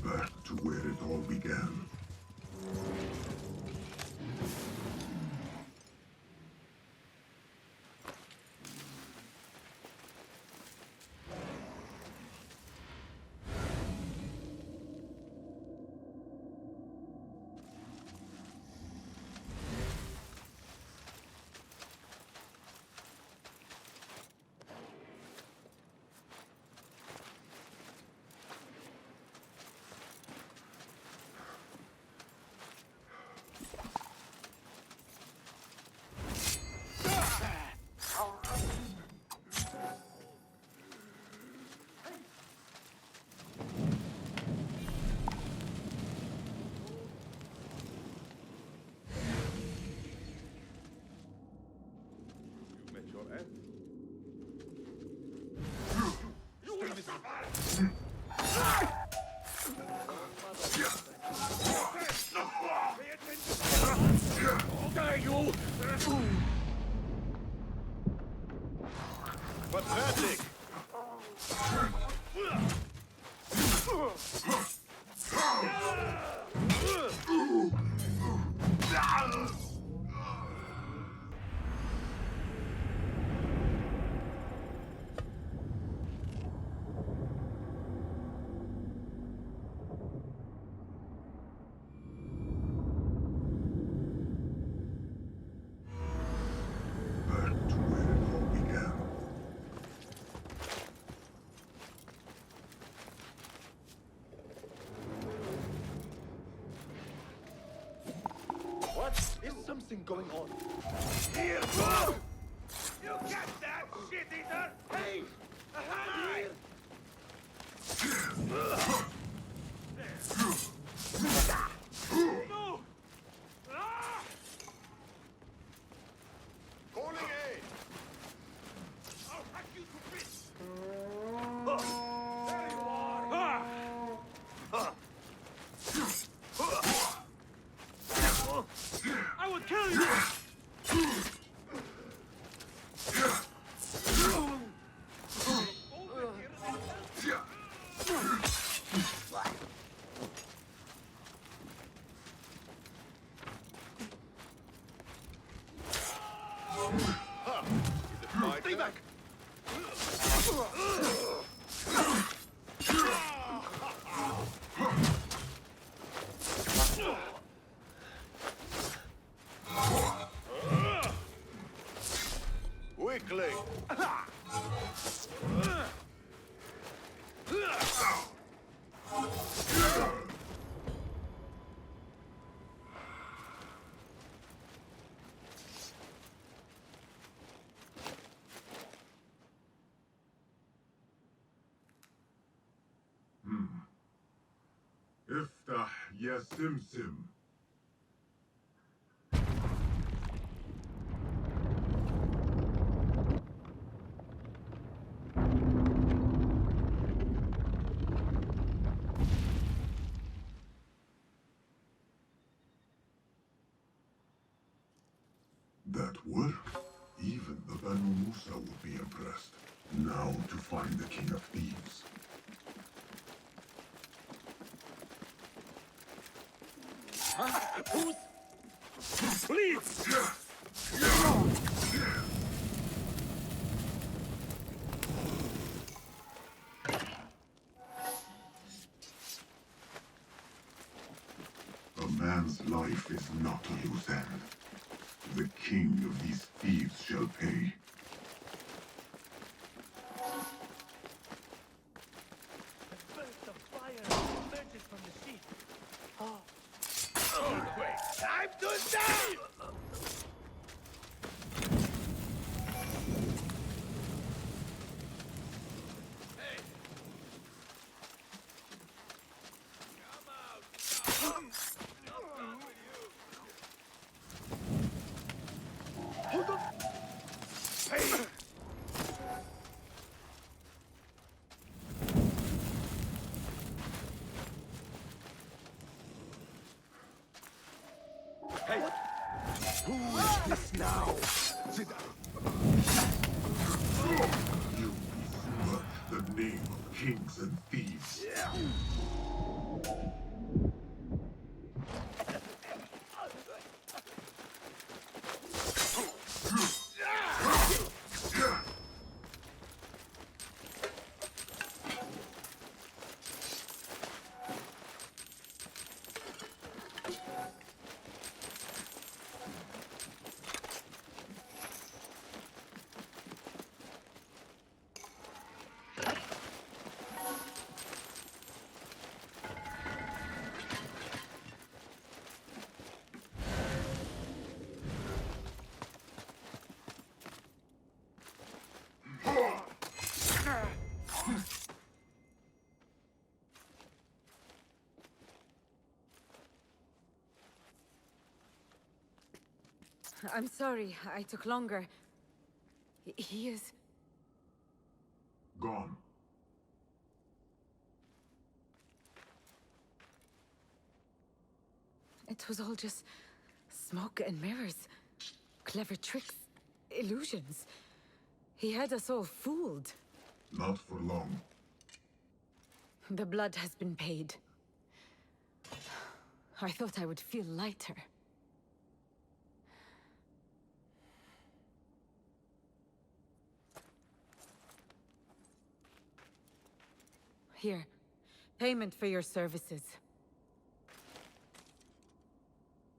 Back to where it all began. Pathetic! Back to where it all began. What? Is something going on? Here, go! You get that, shit eater! Hey! A hand here! No! Ah! Calling aid! I'll hack you to bits! There you are! I will kill you! Is it my turn? Weakling! Iftah ya Simsim. That worked. Even the Banu Musa would be impressed. Now to find the King of Thieves. Who's... Please! A man's life is not a loose end. The king of these thieves shall pay. A burst of fire emerges from the sea. Wait, time to die! Hey! Come out! Not done with you! Hold on! Hey! Who is this now? You besmirch the name of kings and thieves. I'm sorry, I took longer. He is... Gone. It was all just smoke and mirrors. Clever tricks, illusions. He had us all fooled. Not for long. The blood has been paid. I thought I would feel lighter. Here, payment for your services.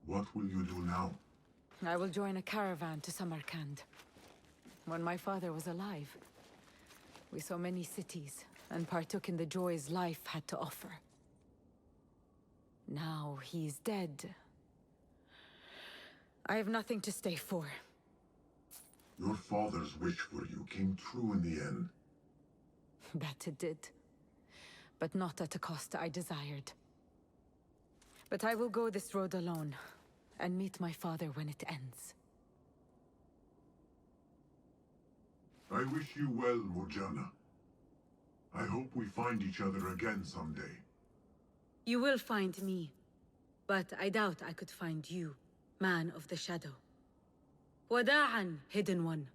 What will you do now? I will join a caravan to Samarkand. When my father was alive, we saw many cities and partook in the joys life had to offer. Now he's dead. I have nothing to stay for. Your father's wish for you came true in the end. That it did. But not at a cost I desired. But I will go this road alone, and meet my father when it ends. I wish you well, Morjana. I hope we find each other again someday. You will find me, but I doubt I could find you, man of the shadow. Wada'an, hidden one.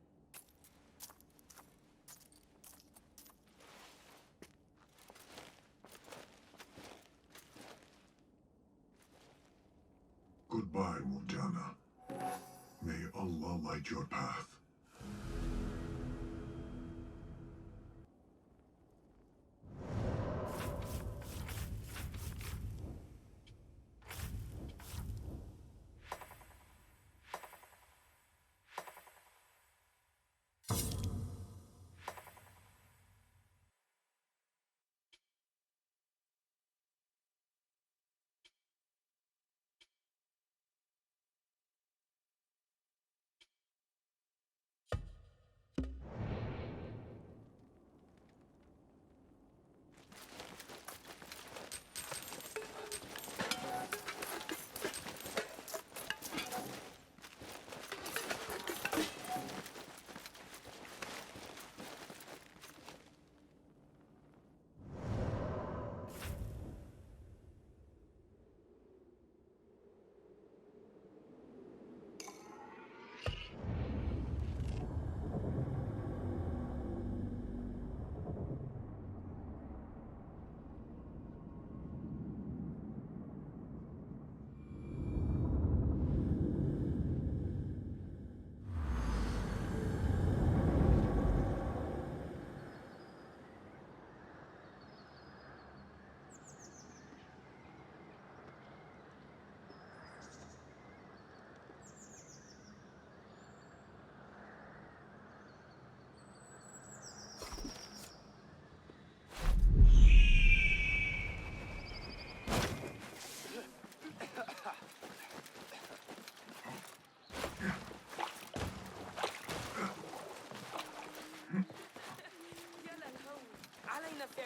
Goodbye, Morjana. May Allah light your path.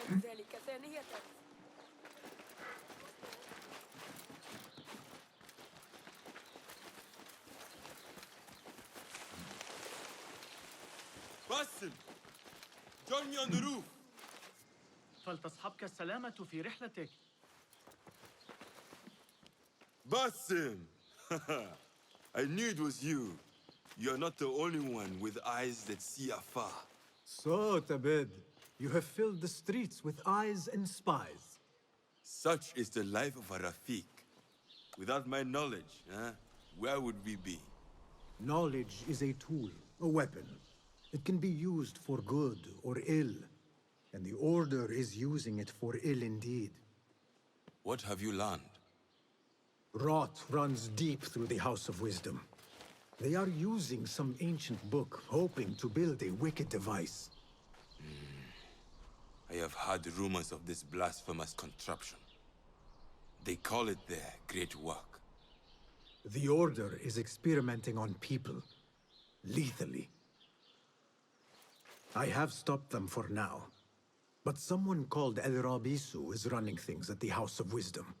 فعل ذلك ثانية. باسم! Join me on the roof! فلتصحبك السلامة في رحلتك. باسم! I knew it was you. You're not the only one with eyes that see afar. So, Tabid, you have filled the streets with eyes and spies. Such is the life of a Rafiq. Without my knowledge, where would we be? Knowledge is a tool, a weapon. It can be used for good or ill, and the Order is using it for ill indeed. What have you learned? Rot runs deep through the House of Wisdom. They are using some ancient book, hoping to build a wicked device. I have heard rumors of this blasphemous contraption. They call it their great work. The Order is experimenting on people, lethally. I have stopped them for now, but someone called El Rabisu is running things at the House of Wisdom.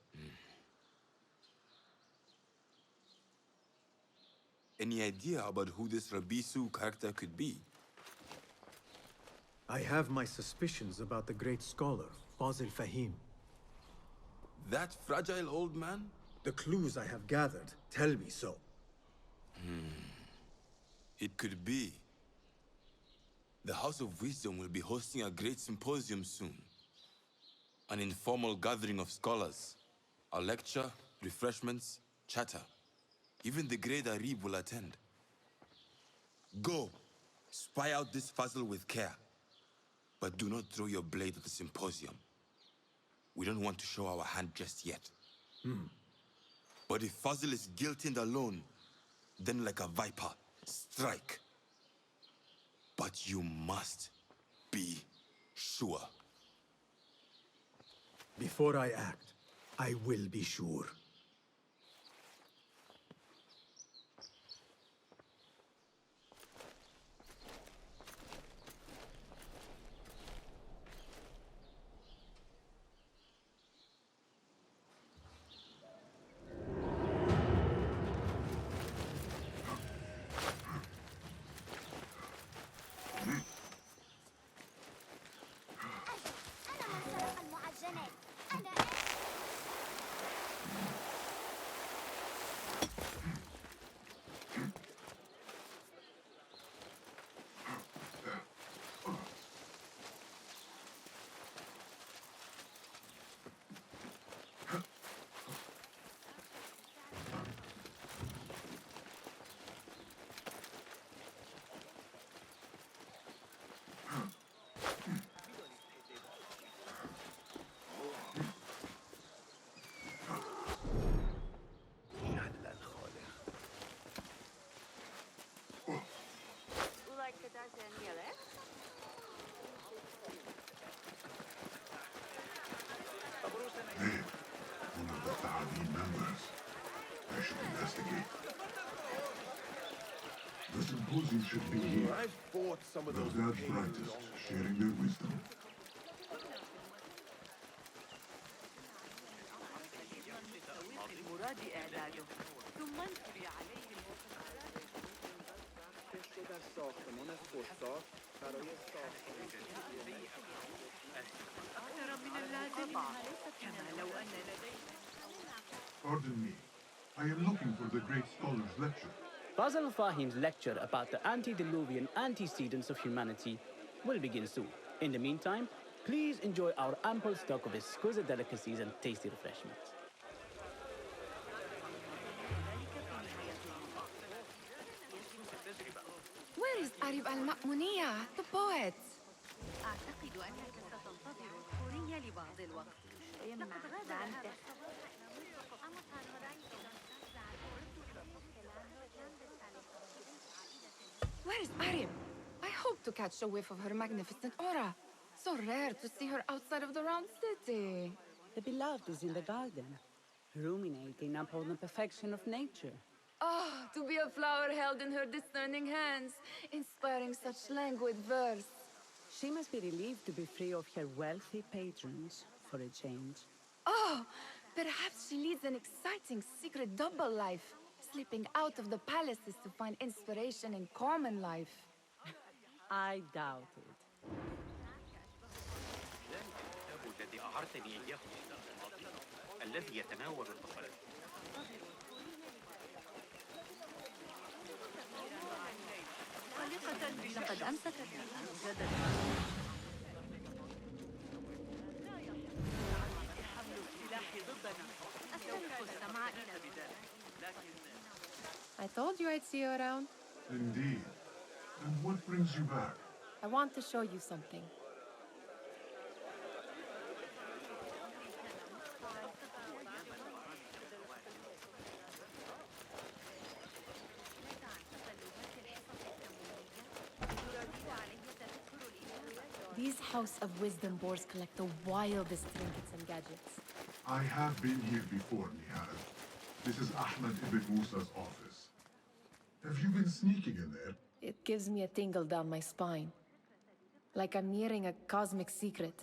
Any idea about who this Rabisu character could be? I have my suspicions about the great scholar, Fazil Fahim. That fragile old man? The clues I have gathered tell me so. It could be. The House of Wisdom will be hosting a great symposium soon. An informal gathering of scholars. A lecture, refreshments, chatter. Even the great Arib will attend. Go, spy out this Fazil with care. But do not throw your blade at the symposium. We don't want to show our hand just yet. But if Fazil is guilty and alone, then like a viper, strike. But you must be sure. Before I act, I will be sure. There, one of the Thaadi members. I should investigate. The symposium should be here. I've bought some of The those Dad's paintings brightest, long ago. sharing their wisdom. مراد إعداده ثم انتبه عليه در ساختمان خودساخت برای أكثر من اللازم كما لو أن لدينا Pardon me. I am looking for the great scholar's lecture. Basil Fahim's lecture about the antediluvian antecedents of humanity will begin soon. In the meantime, please enjoy our ample stock of exquisite delicacies and tasty refreshments. Where is Arib al-Ma'muniya, the poet? أعتقد أنك ستنتظر الحورية لبعض الوقت لقد غادر Where is Arib? I hope to catch a whiff of her magnificent aura. So rare to see her outside of the round city. The beloved is in the garden, ruminating upon the perfection of nature. Oh, to be a flower held in her discerning hands, inspiring such languid verse. She must be relieved to be free of her wealthy patrons for a change. Oh, perhaps she leads an exciting secret double life, slipping out of the palaces to find inspiration in common life. I doubt it. الذي أعرتني إياه الذي يتناول البقرة أمسك بها جدلا. حمل السلاح ضدنا. أسترق السمع إلى I told you I'd see you around. Indeed. And what brings you back? I want to show you something. These House of Wisdom boars collect the wildest trinkets and gadgets. I have been here before, Nihal. This is Ahmed ibn Musa's office. Have you been sneaking in there? It gives me a tingle down my spine. Like I'm nearing a cosmic secret.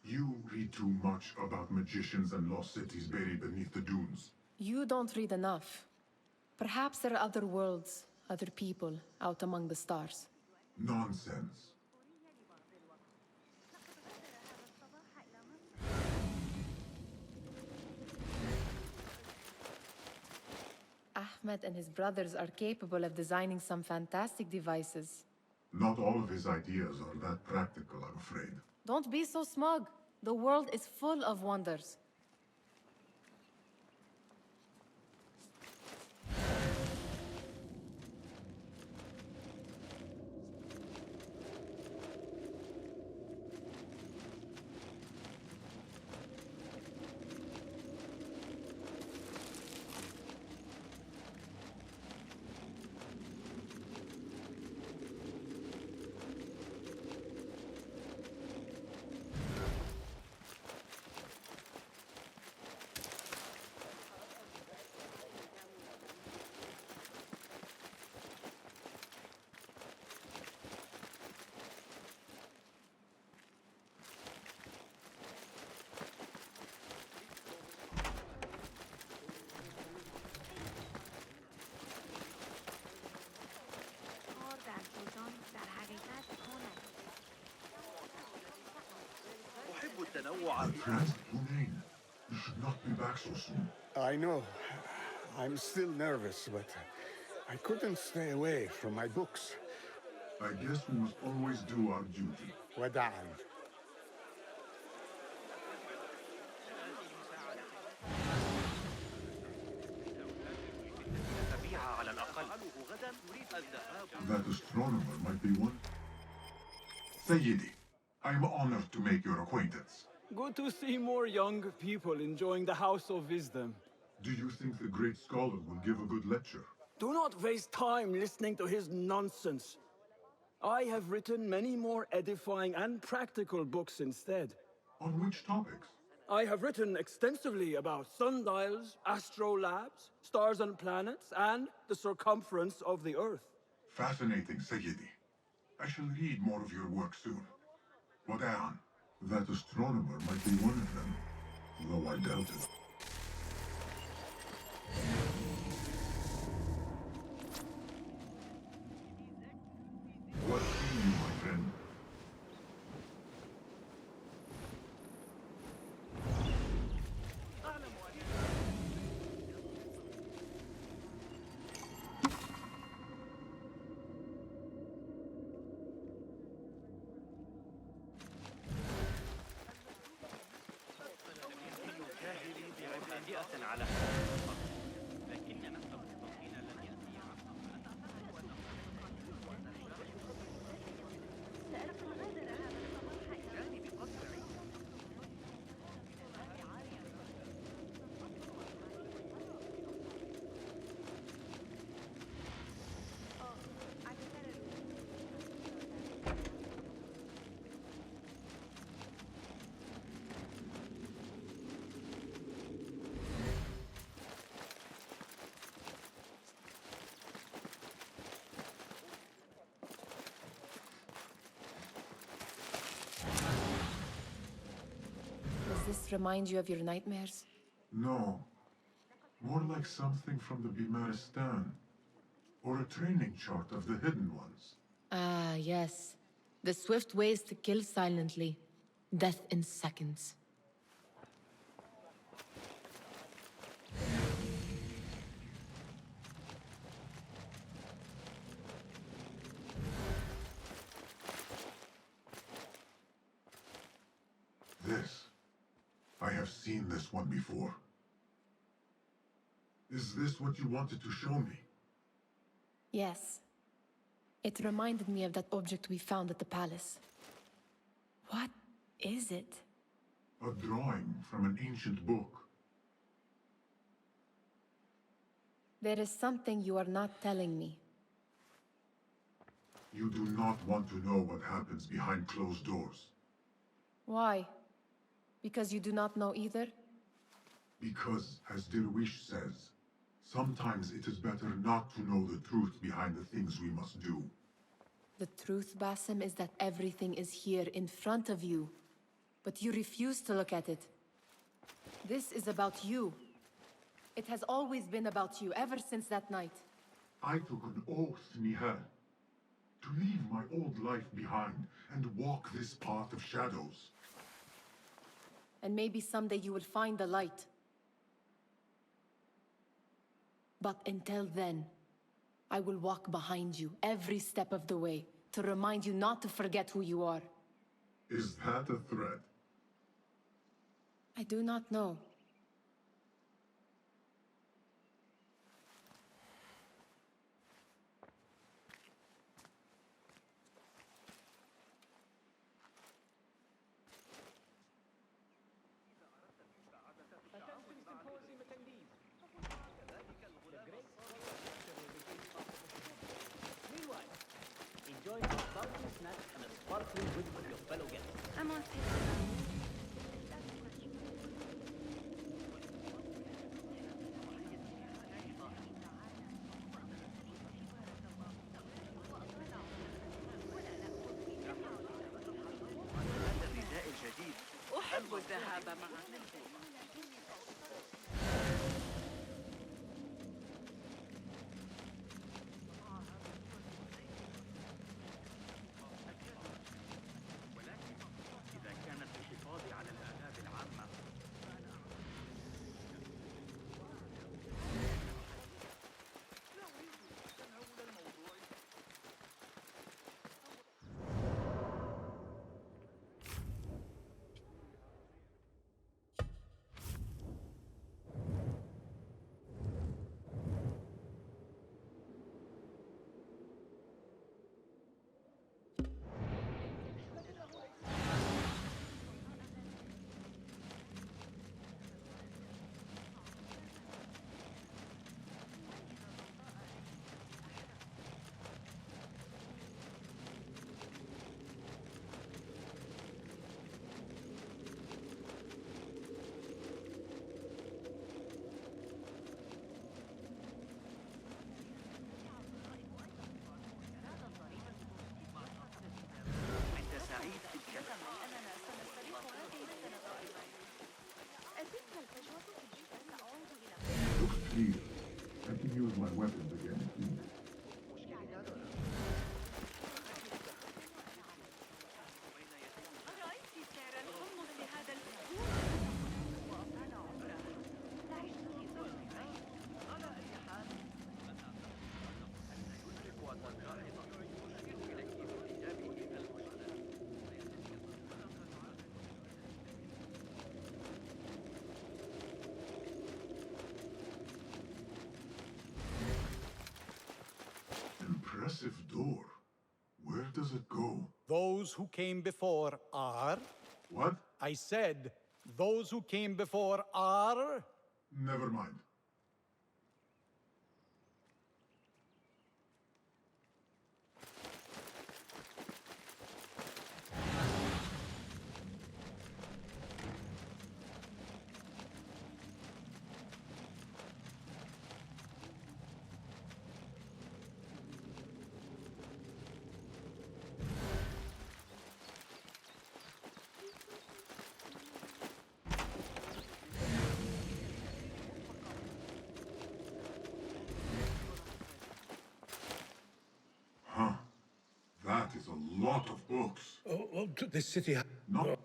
You read too much about magicians and lost cities buried beneath the dunes. You don't read enough. Perhaps there are other worlds, other people, out among the stars. Nonsense. Ahmed and his brothers are capable of designing some fantastic devices. Not all of his ideas are that practical, I'm afraid. Don't be so smug. The world is full of wonders. My friend, Hunain, you should not be back so soon. I know. I'm still nervous, but I couldn't stay away from my books. I guess we must always do our duty. وداعا. That astronomer might be one. Sayyidi, I'm honored to make your acquaintance. Good to see more young people enjoying the House of Wisdom. Do you think the great scholar will give a good lecture? Do not waste time listening to his nonsense. I have written many more edifying and practical books instead. On which topics? I have written extensively about sundials, astrolabes, stars and planets, and the circumference of the Earth. Fascinating, Sayyidi. I shall read more of your work soon. Wada'an, that astronomer might be one of them, though I doubt it. What see you, my friend? Does this remind you of your nightmares? No. More like something from the Bimaristan. Or a training chart of the Hidden Ones. Ah, yes. The swift ways to kill silently. Death in seconds. seen this one before. Is this what you wanted to show me? Yes. It reminded me of that object we found at the palace. What is it? A drawing from an ancient book. There is something you are not telling me. You do not want to know what happens behind closed doors. Why? Because you do not know either? Because, as Dirwish says, sometimes it is better not to know the truth behind the things we must do. The truth, Basim, is that everything is here in front of you. But you refuse to look at it. This is about you. It has always been about you, ever since that night. I took an oath, Nihal, to leave my old life behind and walk this path of shadows. And maybe someday you will find the light. But until then, I will walk behind you every step of the way to remind you not to forget who you are. Is that a threat? I do not know. Enjoy a bounty snack and a sparkling wit with your fellow guests. I'm on الرداء الجديد أحب الذهاب معك. إذا كانت الحفاظ على الآداب العامة أنت سعيد في الكلام. Looks clear. I can use my weapons again, please. أرأيت سعر الحمص هذا الأسبوع؟ على أي حال يدرك وتلاحظ يشير إليك بحجابه المشترك. Impressive door. Where does it go? Those who came before are... What? I said, those who came before are... Never mind. Huh. That is a lot of books. Oh, this city... No.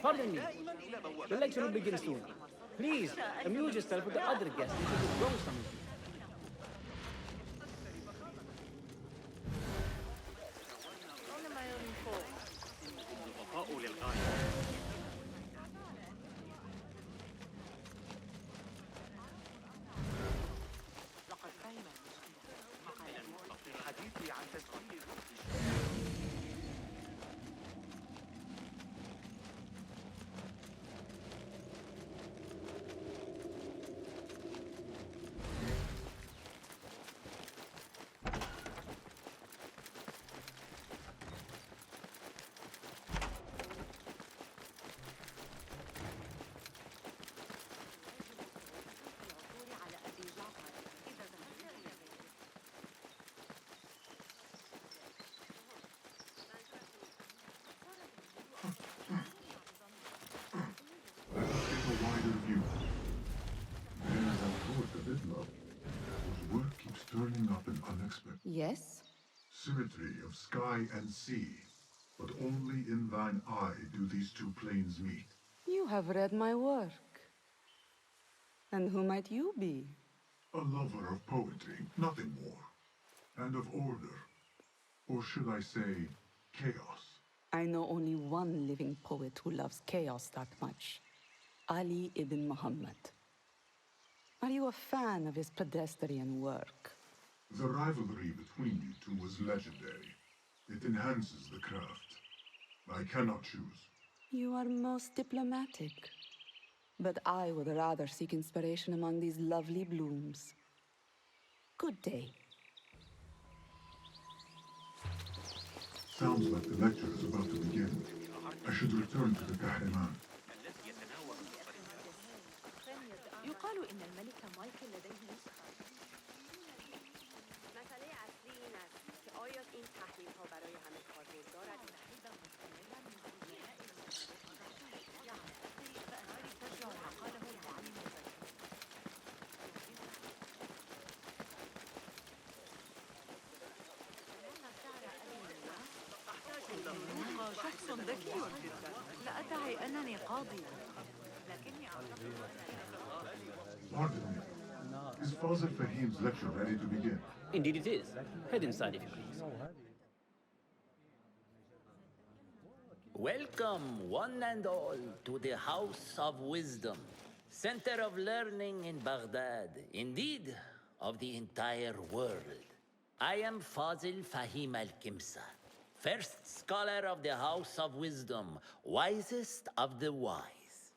Pardon me. The lecture will begin soon. Please, amuse yourself with the other guests until you grow some of you. Let us take a wider view. There's a poet of Islam, whose work keeps turning up in unexpected. Yes? Symmetry of sky and sea, but only in thine eye do these two planes meet. You have read my work. And who might you be? A lover of poetry, nothing more. And of order. Or should I say, chaos. I know only one living poet who loves chaos that much. Ali ibn Muhammad. Are you a fan of his pedestrian work? The rivalry between you two was legendary. It enhances the craft. I cannot choose. You are most diplomatic. But I would rather seek inspiration among these lovely blooms. Good day. Sounds like the lecture is about to begin. I should return to the Kahraman. يقال إن الملك مايكل لديه نسخة. مسئله اصلی این است که آیا این تحلیل ها برای همه کاربرد دارد؟ شخص ذكي جدا. لا أدعي أنني قاضي. لكني أعتقد Pardon me. Is Father Fahim's lecture ready to begin? Indeed it is. Head inside if you please. Welcome, one and all, to the House of Wisdom, center of learning in Baghdad, indeed, of the entire world. I am Fazil Fahim al-Kimsa, first scholar of the House of Wisdom, wisest of the wise.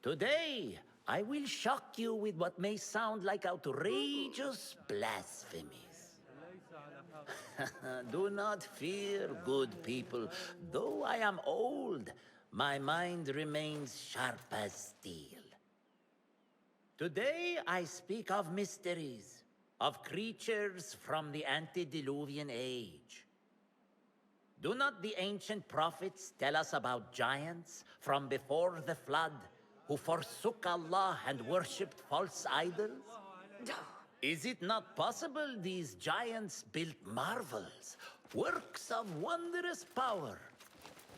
Today, I will shock you with what may sound like outrageous blasphemies. Do not fear, good people. Though I am old, my mind remains sharp as steel. Today I speak of mysteries, of creatures from the antediluvian age. Do not the ancient prophets tell us about giants from before the flood who forsook Allah and worshipped false idols? Is it not possible these giants built marvels, works of wondrous power,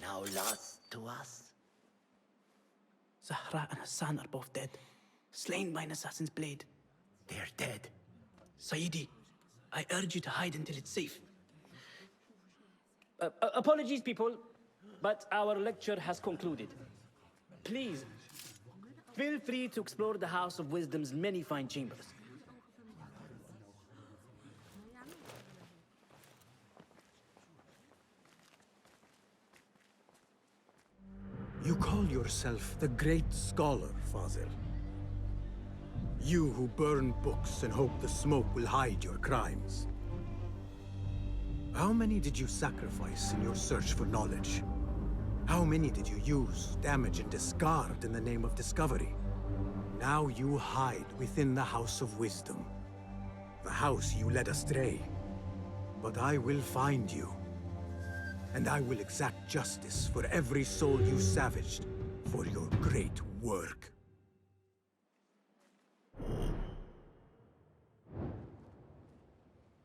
now lost to us? Zahra and Hassan are both dead, slain by an assassin's blade. They're dead. Sayyidi, I urge you to hide until it's safe. Apologies, people, but our lecture has concluded. Please, feel free to explore the House of Wisdom's many fine chambers. You call yourself the great scholar, Fazil. You who burn books and hope the smoke will hide your crimes. How many did you sacrifice in your search for knowledge? How many did you use, damage, and discard in the name of discovery? Now you hide within the House of Wisdom. The house you led astray. But I will find you. And I will exact justice for every soul you savaged for your great work.